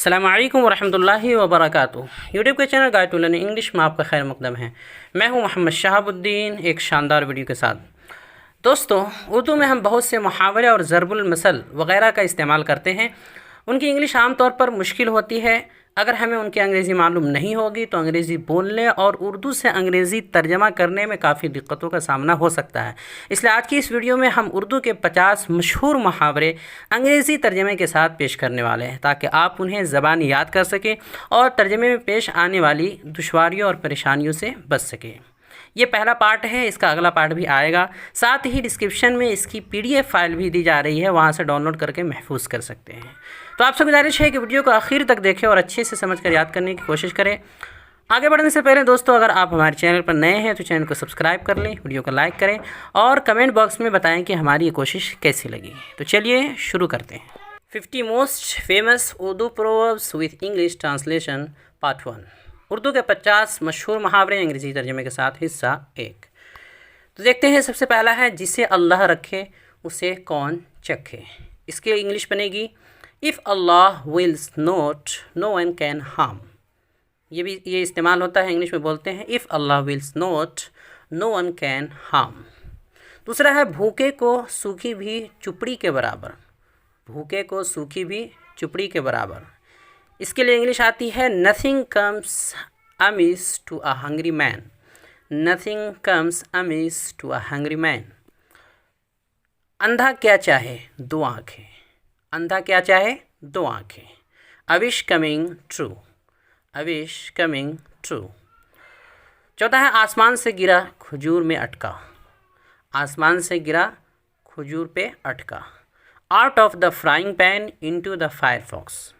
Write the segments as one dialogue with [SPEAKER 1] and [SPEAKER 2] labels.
[SPEAKER 1] अस्सलामु अलैकुम वरहमतुल्लाहि वबरकातुहू। यूट्यूब के channel guide to learning English में आपका खैर मकदम है। मैं हूं मोहम्मद शहाबुद्दीन, एक शानदार वीडियो के साथ। दोस्तों, उर्दू में हम बहुत से मुहावरे और ज़रबुल मसल वगैरह का इस्तेमाल करते हैं। उनकी इंग्लिश आम तौर पर मुश्किल होती है। अगर हमें उनकी अंग्रेज़ी मालूम नहीं होगी तो अंग्रेज़ी बोलने और उर्दू से अंग्रेज़ी तर्जमा करने में काफ़ी दिक्कतों का सामना हो सकता है। इसलिए आज की इस वीडियो में हम उर्दू के 50 मशहूर मुहावरे अंग्रेज़ी तर्जमे के साथ पेश करने वाले हैं, ताकि आप उन्हें ज़बानी याद कर सकें और तर्जमे में पेश आने वाली दुश्वारियों और परेशानियों से बच सकें। ये पहला पार्ट है, इसका अगला पार्ट भी आएगा। साथ ही डिस्क्रिप्शन में इसकी PDF फाइल भी दी जा रही है, वहाँ से डाउनलोड करके महफूज कर सकते हैं। तो आपसे गुजारिश है कि वीडियो को आखिर तक देखें और अच्छे से समझकर याद करने की कोशिश करें। आगे बढ़ने से पहले दोस्तों, अगर आप हमारे चैनल पर नए हैं तो चैनल को सब्सक्राइब कर लें, वीडियो को लाइक करें और कमेंट बॉक्स में बताएं कि हमारी ये कोशिश कैसी लगी। तो चलिए शुरू करते हैं। 50 most famous Urdu proverbs with English translation part 1। Urdu के 50 मशहूर मुहावरे अंग्रेज़ी तर्जमे के साथ हिस्सा 1। तो देखते हैं, सबसे पहला है, जिसे अल्लाह रखे उसे कौन चखे। इसकी इंग्लिश बनेगी, if Allah wills not no one can harm. ये इस्तेमाल होता है, इंग्लिश में बोलते हैं, if Allah wills not no one can harm. दूसरा है, भूखे को सूखी भी चुपड़ी के बराबर। भूखे को सूखी भी चुपड़ी के बराबर। इसके लिए इंग्लिश आती है, nothing comes amiss to a hungry man. Nothing comes amiss to a hungry man. अंधा क्या चाहे दो आँखें। अंधा क्या चाहे दो आँखें। A wish coming true. A wish coming true. चौथा है, आसमान से गिरा खजूर में अटका। आसमान से गिरा खजूर पे अटका। Out of the frying pan into the fire fox.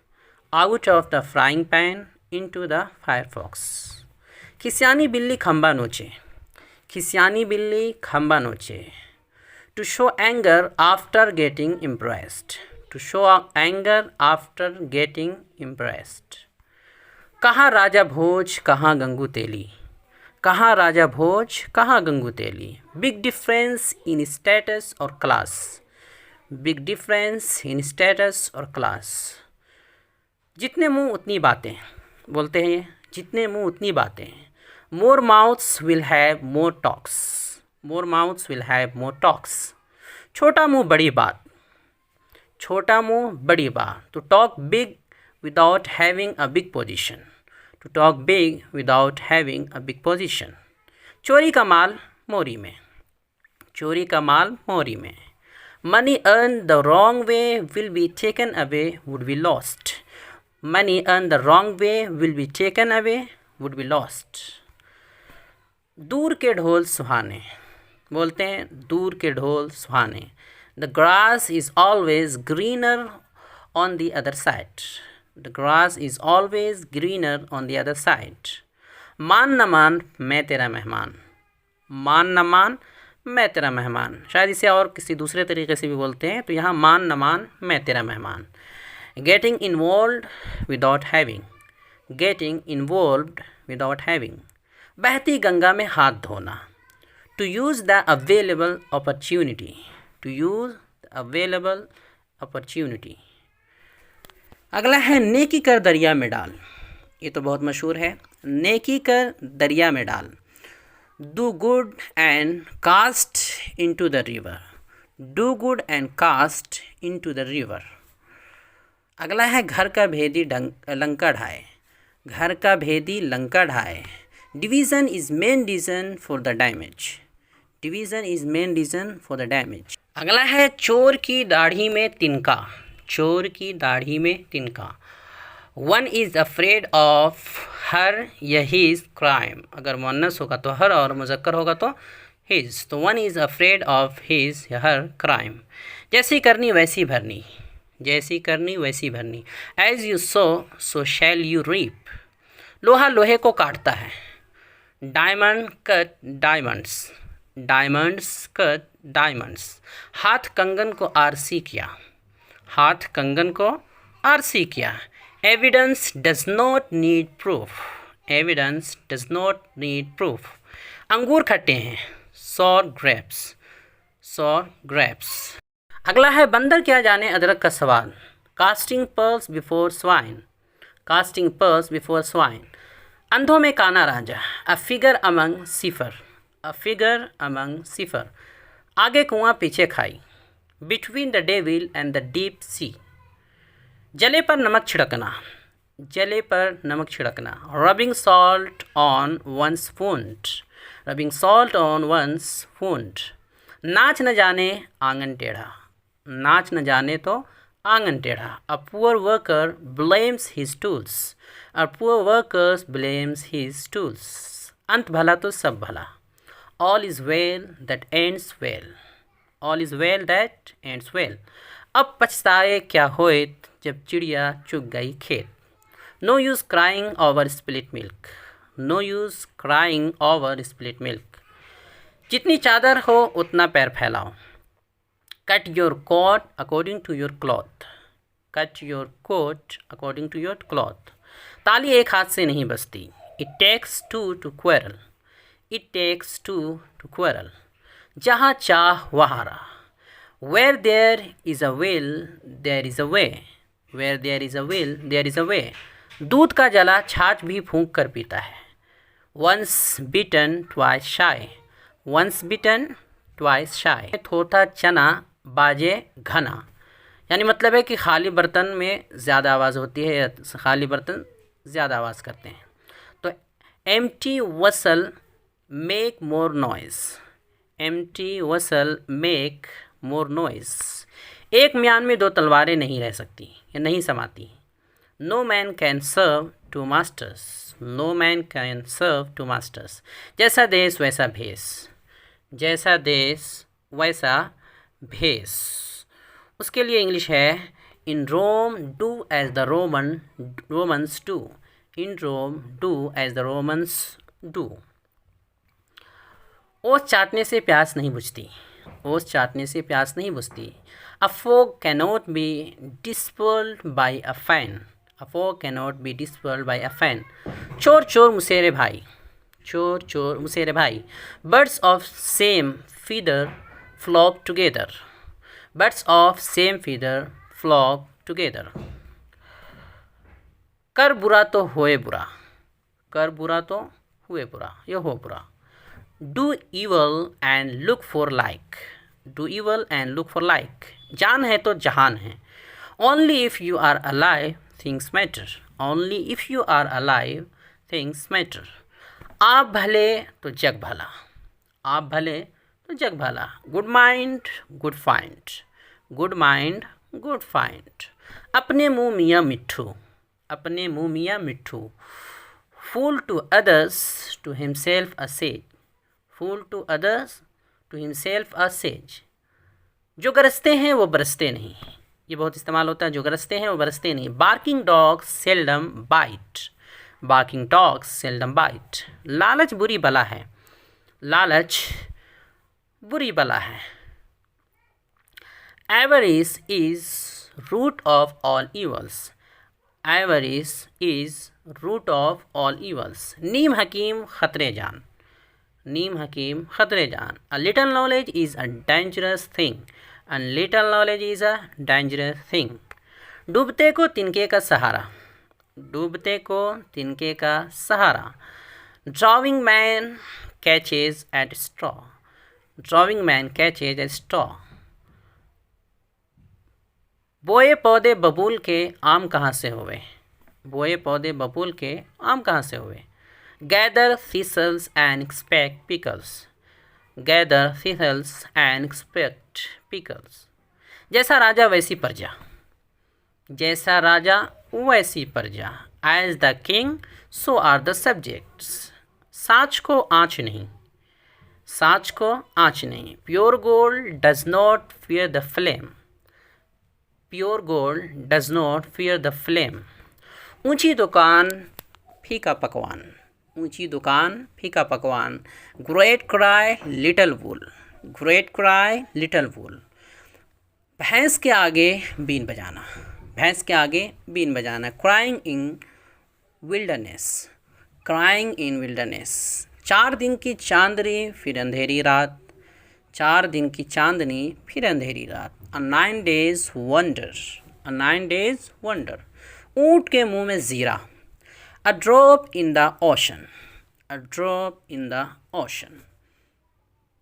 [SPEAKER 1] Out of the frying pan into the fire fox. खिसियानी बिल्ली खंबा नोचे। खिसियानी बिल्ली खंबा नोचे। To show anger after getting impressed. To show anger after getting impressed. कहाँ राजा भोज कहाँ गंगू तेली। कहाँ राजा भोज कहाँ गंगू तेली। बिग डिफरेंस इन स्टेटस और class. Big difference in status और क्लास। जितने मुंह उतनी बातें बोलते हैं ये, जितने मुंह उतनी बातें। More mouths will have more talks. More mouths will have more talks. छोटा मुंह बड़ी बात। छोटा मुंह बड़ी बात। To talk big without having a big position. To talk big without having a big position. चोरी का माल मोरी में। चोरी का माल मोरी में। Money earn the wrong way will be taken away would be lost. Money earned the wrong way will be taken away, would be lost. दूर के ढोल सुहाने बोलते हैं, दूर के ढोल सुहाने। The grass is always greener on the other side. The grass is always greener on the other side. मान न मान मैं तेरा मेहमान। मान न मान मैं तेरा मेहमान। शायद इसे और किसी दूसरे तरीके से भी बोलते हैं, तो यहाँ मान न मान मैं तेरा मेहमान। Getting involved without having. Getting involved without having. बहती गंगा में हाथ धोना। To use the available opportunity. To use the available opportunity. अगला है, नेकी कर दरिया में डाल। ये तो बहुत मशहूर है, नेकी कर दरिया में डाल। Do good and cast into the river. Do good and cast into the river. अगला है, घर का भेदी लंका ढाए। घर का भेदी लंका ढाए। Division is main reason for the damage. Division is main reason for the damage. अगला है, चोर की दाढ़ी में तिनका। चोर की दाढ़ी में तिनका। One is afraid of her his crime. अगर मुअन्नस होगा तो हर और मुज़क्कर होगा तो हिज, तो one is afraid of his her crime. जैसी करनी वैसी भरनी। जैसी करनी वैसी भरनी। As you sow so shall you reap. लोहा लोहे को काटता है। Diamond cut diamonds. Diamonds cut diamonds. हाथ कंगन को आरसी किया। हाथ कंगन को आरसी किया। Evidence does not need proof. Evidence does not need proof. अंगूर खट्टे हैं। Sour grapes. Sour grapes. अगला है, बंदर क्या जाने अदरक का स्वाद। Casting pearls before swine. Casting pearls before swine, अंधों में काना राजा, a figure among cipher, a figure among cipher, आगे कुआं पीछे खाई, between the devil and the deep sea, जले पर नमक छिड़कना, जले पर नमक छिड़कना, rubbing salt on one's wound, rubbing salt on one's wound, नाच न जाने आंगन टेढ़ा, नाच न जाने तो आंगन टेढ़ा, a poor worker blames his tools, a poor workers blames his tools, अंत भला तो सब भला, all is well that ends well, all is well that ends well, अब पछताए क्या होएत जब चिड़िया चुग गई खेत, no use crying over spilt milk, no use crying over spilt milk, जितनी चादर हो उतना पैर फैलाओ, cut your coat according to your cloth, cut your coat according to your cloth, ताली एक हाथ से नहीं बजती, it takes two to quarrel, it takes two to quarrel, जहाँ चाह वहाँ राह, where there is a will there is a way, where there is a will there is a way, दूध का जला छाछ भी फूंक कर पीता है, once bitten twice shy, once bitten twice shy, थोथा चना बाजे घना, यानी मतलब है कि खाली बर्तन में ज़्यादा आवाज़ होती है या खाली बर्तन ज़्यादा आवाज़ करते हैं। तो empty vessel make more noise, empty vessel make more noise, एक म्यान में दो तलवारें नहीं रह सकती या नहीं समाती, no man can serve two masters, no man can serve two masters, जैसा देश वैसा भेष, जैसा देश वैसा भेष, उसके लिए इंग्लिश है in Rome do as the Romans do, in Rome do as the Romans do, ओस चाटने से प्यास नहीं बुझती, ओस चाटने से प्यास नहीं बुझती, a fog cannot be dispersed by a fan, a fog cannot be dispersed by a fan, चोर चोर मुसेरे भाई, चोर चोर मुसेरे भाई, birds of same feather flock together, birds of same feather flock together, कर बुरा तो होए बुरा, कर बुरा तो हुए बुरा या हो बुरा, do evil and look for like, do evil and look for like, जान है तो जहान है, only if you are alive things matter, only if you are alive things matter, आप भले तो जग भला, आप भले तो जग भला, good mind good find, good mind good find, अपने मुँह मियाँ मिट्ठू, अपने मुँह मियाँ मिट्ठू, fool to others to himself a sage, fool to others to himself a sage, जो गरजते हैं वो बरसते नहीं, ये बहुत इस्तेमाल होता है, जो गरजते हैं वो बरसते नहीं, barking dogs seldom bite, barking dogs seldom bite, लालच बुरी बला है, लालच बुरी बला है, avarice is root of all evils, avarice is root of all evils, नीम हकीम खतरे जान, नीम हकीम खतरे जान, a little knowledge is a dangerous thing, a little knowledge is a dangerous thing, डूबते को तिनके का सहारा, डूबते को तिनके का सहारा, drowning man catches at straw, drawing man catches at straw, बोए पौधे बबूल के आम कहाँ से हुए, बोए पौधे बबूल के आम कहाँ से हुए, gather thistles and expect pickles, gather thistles and expect pickles, जैसा राजा वैसी प्रजा, जैसा राजा वैसी प्रजा, as the king so are the subjects, साँच को आँच नहीं, साँच को आँच नहीं, pure gold does not fear the flame, pure gold does not fear the flame, ऊंची दुकान फीका पकवान, ऊंची दुकान फीका पकवान, ग्रेट क्राई लिटल वूल, ग्रेट क्राई लिटल वूल, भैंस के आगे बीन बजाना, भैंस के आगे बीन बजाना, crying in wilderness, crying in wilderness, 4 दिन की चांदनी फिर अंधेरी रात, 4 दिन की चांदनी फिर अंधेरी रात, अ 9 days wonder, अ 9 days wonder, ऊँट के मुंह में ज़ीरा, a drop in the ocean, a drop in the ocean.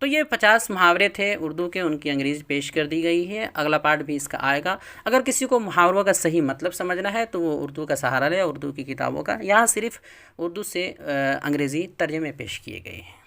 [SPEAKER 1] तो ये 50 मुहावरे थे उर्दू के, उनकी अंग्रेज़ी पेश कर दी गई है। अगला पार्ट भी इसका आएगा। अगर किसी को मुहावरों का सही मतलब समझना है तो वो उर्दू का सहारा ले, उर्दू की किताबों का। यहाँ सिर्फ उर्दू से अंग्रेज़ी तर्जमे पेश किए गए हैं।